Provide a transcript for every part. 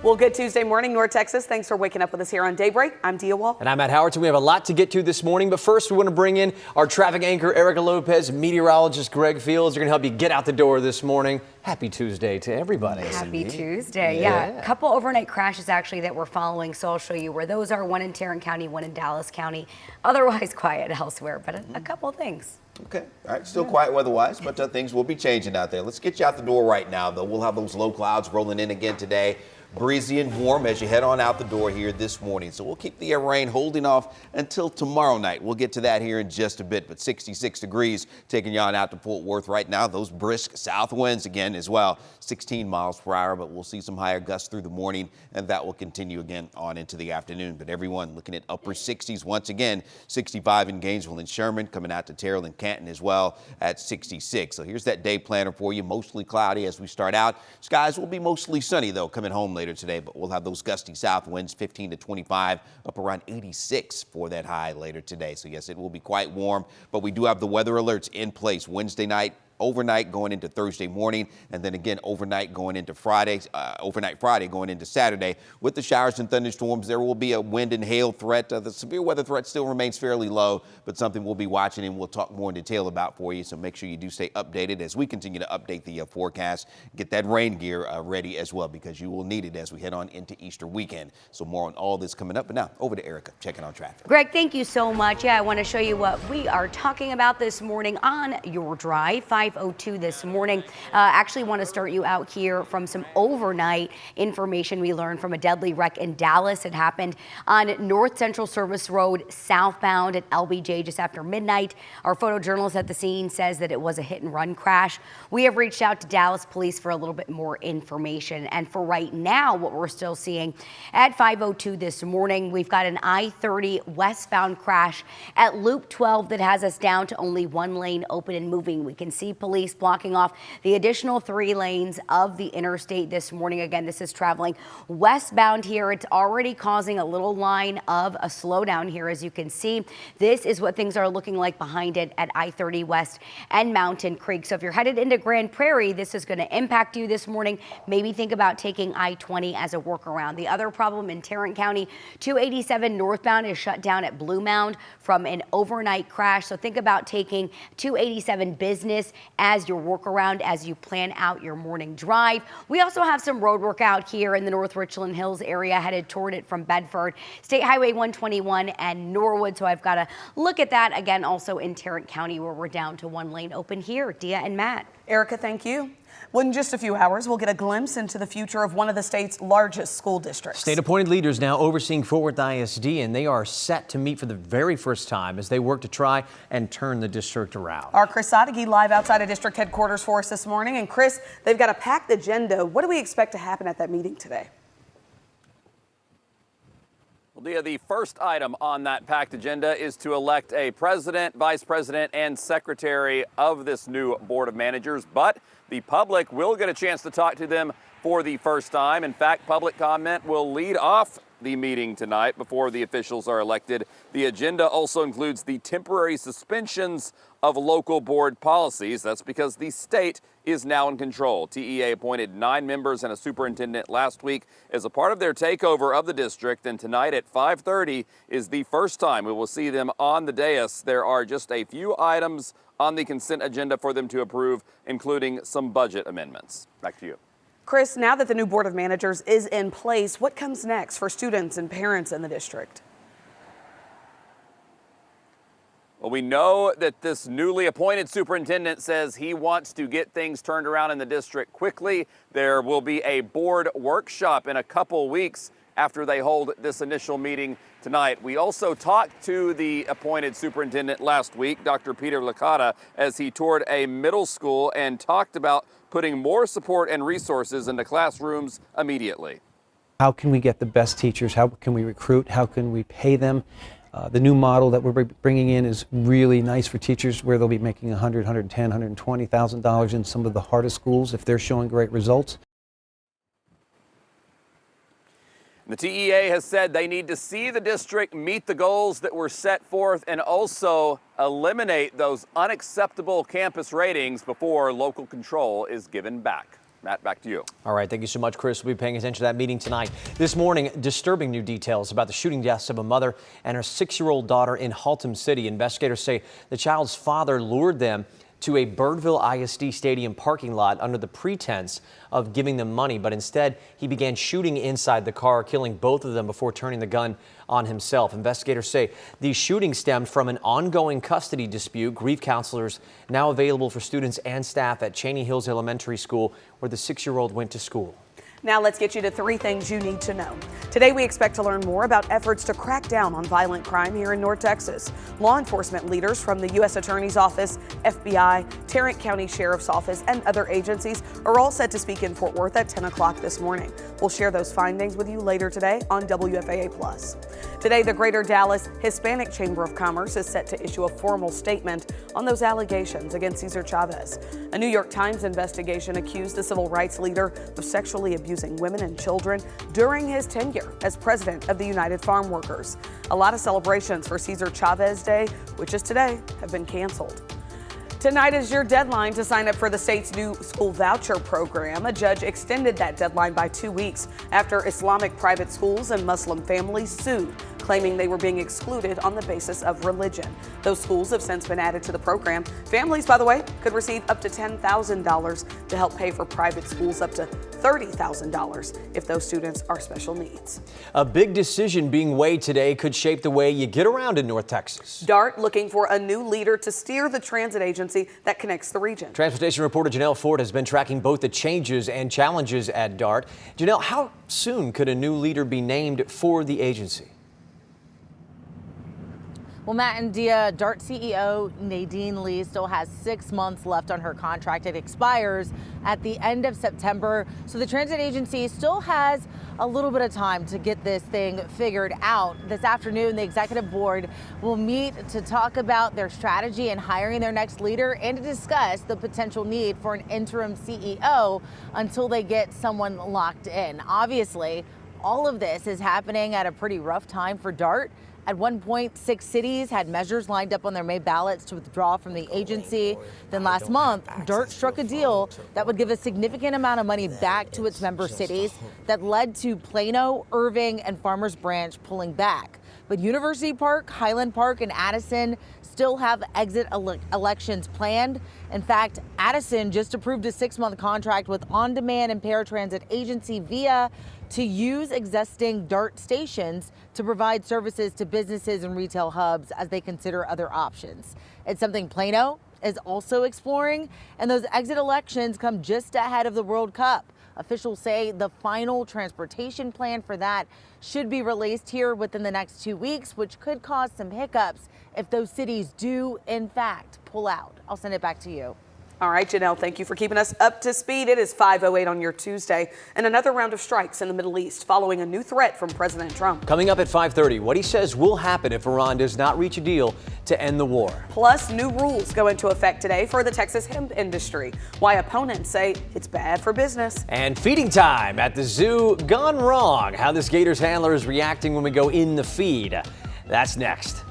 Well, good Tuesday morning, North Texas. Thanks for waking up with us here on Daybreak. I'm Dia Wall. And I'm Matt Howard. We have a lot to get to this morning, but first we want to bring in our traffic anchor, Erica Lopez, meteorologist Greg Fields. They're going to help you get out the door this morning. Happy Tuesday to everybody. Happy Tuesday. Yeah. A couple overnight crashes actually that we're following, so I'll show you where those are. One in Tarrant County, one in Dallas County. Otherwise quiet elsewhere, but a couple of things. Okay. All right. Still quiet weather-wise, but things will be changing out there. Let's get you out the door right now, though. We'll have those low clouds rolling in again today. Breezy and warm as you head on out the door here this morning. So we'll keep the rain holding off until tomorrow night. We'll get to that here in just a bit, but 66 degrees taking you on out to Fort Worth right now. Those brisk south winds again as well, 16 miles per hour, but we'll see some higher gusts through the morning, and that will continue again on into the afternoon. But everyone looking at upper 60s once again, 65 in Gainesville and Sherman, coming out to Terrell and Canton as well at 66. So here's that day planner for you. Mostly cloudy as we start out. Skies will be mostly sunny, though, coming home later today, but we'll have those gusty south winds, 15 to 25, up around 86 for that high later today. So yes, it will be quite warm, but we do have the weather alerts in place Wednesday night, overnight going into Thursday morning, and then again overnight going into Friday, overnight Friday going into Saturday. With the showers and thunderstorms, there will be a wind and hail threat. The severe weather threat still remains fairly low, but something we'll be watching and we'll talk more in detail about for you. So make sure you do stay updated as we continue to update the forecast. Get that rain gear ready as well, because you will need it as we head on into Easter weekend. So more on all this coming up. But now over to Erica, checking on traffic. Greg, thank you so much. Yeah, I want to show you what we are talking about this morning on your drive. 5:02 this morning. Actually want to start you out here from some overnight information we learned from a deadly wreck in Dallas. It happened on North Central Service Road southbound at LBJ just after midnight. Our photojournalist at the scene says that it was a hit and run crash. We have reached out to Dallas police for a little bit more information. And for right now, what we're still seeing at 5:02 this morning, we've got an I-30 westbound crash at Loop 12 that has us down to only one lane open and moving. We can see police blocking off the additional 3 lanes of the interstate this morning. Again, this is traveling westbound here. It's already causing a little line of a slowdown here. As you can see, this is what things are looking like behind it at I-30 West and Mountain Creek. So if you're headed into Grand Prairie, this is going to impact you this morning. Maybe think about taking I-20 as a workaround. The other problem in Tarrant County, 287 northbound is shut down at Blue Mound from an overnight crash. So think about taking 287 business as your workaround as you plan out your morning drive. We also have some road work out here in the North Richland Hills area headed toward it from Bedford, State Highway 121 and Norwood. So I've got to look at that again also in Tarrant County, where we're down to 1 lane open here. Dia and Matt. Erica, thank you. Well, in just a few hours, we'll get a glimpse into the future of one of the state's largest school districts. State-appointed leaders now overseeing Fort Worth ISD, and they are set to meet for the very first time as they work to try and turn the district around. Our Chris Sadeghi live outside of district headquarters for us this morning. And Chris, they've got a packed agenda. What do we expect to happen at that meeting today? Well, Dia, the first item on that packed agenda is to elect a president, vice president, and secretary of this new board of managers. But the public will get a chance to talk to them for the first time. In fact, public comment will lead off the meeting tonight before the officials are elected. The agenda also includes the temporary suspensions of local board policies. That's because the state is now in control. TEA appointed 9 members and a superintendent last week as a part of their takeover of the district. And tonight at 5:30 is the first time we will see them on the dais. There are just a few items on the consent agenda for them to approve, including some budget amendments. Back to you. Chris, now that the new board of managers is in place, what comes next for students and parents in the district? Well, we know that this newly appointed superintendent says he wants to get things turned around in the district quickly. There will be a board workshop in a couple weeks after they hold this initial meeting tonight. We also talked to the appointed superintendent last week, Dr. Peter Licata, as he toured a middle school and talked about putting more support and resources into classrooms immediately. How can we get the best teachers? How can we recruit? How can we pay them? The new model that we're bringing in is really nice for teachers, where they'll be making $100,000, $110,000, $120,000 in some of the hardest schools if they're showing great results. The TEA has said they need to see the district meet the goals that were set forth and also eliminate those unacceptable campus ratings before local control is given back. Matt, back to you. All right, thank you so much, Chris. We'll be paying attention to that meeting tonight. This morning, disturbing new details about the shooting deaths of a mother and her 6-year-old daughter in Haltom City. Investigators say the child's father lured them to a Birdville ISD stadium parking lot under the pretense of giving them money, but instead he began shooting inside the car, killing both of them before turning the gun on himself. Investigators say these shootings stemmed from an ongoing custody dispute. Grief counselors now available for students and staff at Cheney Hills Elementary School, where the 6-year-old went to school. Now let's get you to 3 things you need to know. Today we expect to learn more about efforts to crack down on violent crime here in North Texas. Law enforcement leaders from the U.S. Attorney's Office, FBI, Tarrant County Sheriff's Office, and other agencies are all set to speak in Fort Worth at 10 o'clock this morning. We'll share those findings with you later today on WFAA+. Today, the Greater Dallas Hispanic Chamber of Commerce is set to issue a formal statement on those allegations against Cesar Chavez. A New York Times investigation accused the civil rights leader of sexually abusing women and children during his tenure as president of the United Farm Workers. A lot of celebrations for Cesar Chavez Day, which is today, have been canceled. Tonight is your deadline to sign up for the state's new school voucher program. A judge extended that deadline by 2 weeks after Islamic private schools and Muslim families sued, claiming they were being excluded on the basis of religion. Those schools have since been added to the program. Families, by the way, could receive up to $10,000 to help pay for private schools, up to $30,000 if those students are special needs. A big decision being weighed today could shape the way you get around in North Texas. DART looking for a new leader to steer the transit agency that connects the region. Transportation reporter Janelle Ford has been tracking both the changes and challenges at DART. Janelle, how soon could a new leader be named for the agency? Well, Matt and Dia, DART CEO Nadine Lee still has 6 months left on her contract. It expires at the end of September. So the transit agency still has a little bit of time to get this thing figured out. This afternoon, the executive board will meet to talk about their strategy in hiring their next leader and to discuss the potential need for an interim CEO until they get someone locked in. Obviously, all of this is happening at a pretty rough time for DART. At one point, 6 cities had measures lined up on their May ballots to withdraw from the agency. Then last month, DART struck a deal that would give a significant amount of money back to its member cities that led to Plano, Irving, and Farmers Branch pulling back. But University Park, Highland Park, and Addison still have exit elections planned. In fact, Addison just approved a 6-month contract with on-demand and paratransit agency Via to use existing DART stations to provide services to businesses and retail hubs as they consider other options. It's something Plano is also exploring, and those exit elections come just ahead of the World Cup. Officials say the final transportation plan for that should be released here within the next 2 weeks, which could cause some hiccups if those cities do, in fact, pull out. I'll send it back to you. All right, Janelle, thank you for keeping us up to speed. It is 5:08 on your Tuesday, and another round of strikes in the Middle East following a new threat from President Trump. Coming up at 5:30, what he says will happen if Iran does not reach a deal to end the war. Plus, new rules go into effect today for the Texas hemp industry. Why opponents say it's bad for business. And feeding time at the zoo gone wrong. How this Gators handler is reacting when we go in the feed. That's next.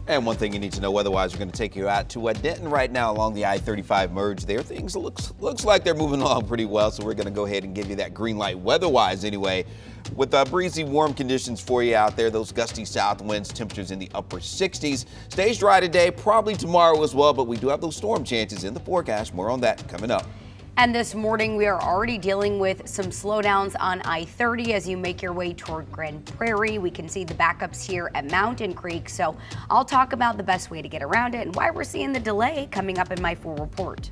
And one thing you need to know weather-wise, we're going to take you out to Denton right now along the I-35 merge there. Things looks like they're moving along pretty well, so we're going to go ahead and give you that green light weather-wise anyway. With breezy, warm conditions for you out there, those gusty south winds, temperatures in the upper 60s. Stays dry today, probably tomorrow as well, but we do have those storm chances in the forecast. More on that coming up. And this morning, we are already dealing with some slowdowns on I-30 as you make your way toward Grand Prairie. We can see the backups here at Mountain Creek. So I'll talk about the best way to get around it and why we're seeing the delay coming up in my full report.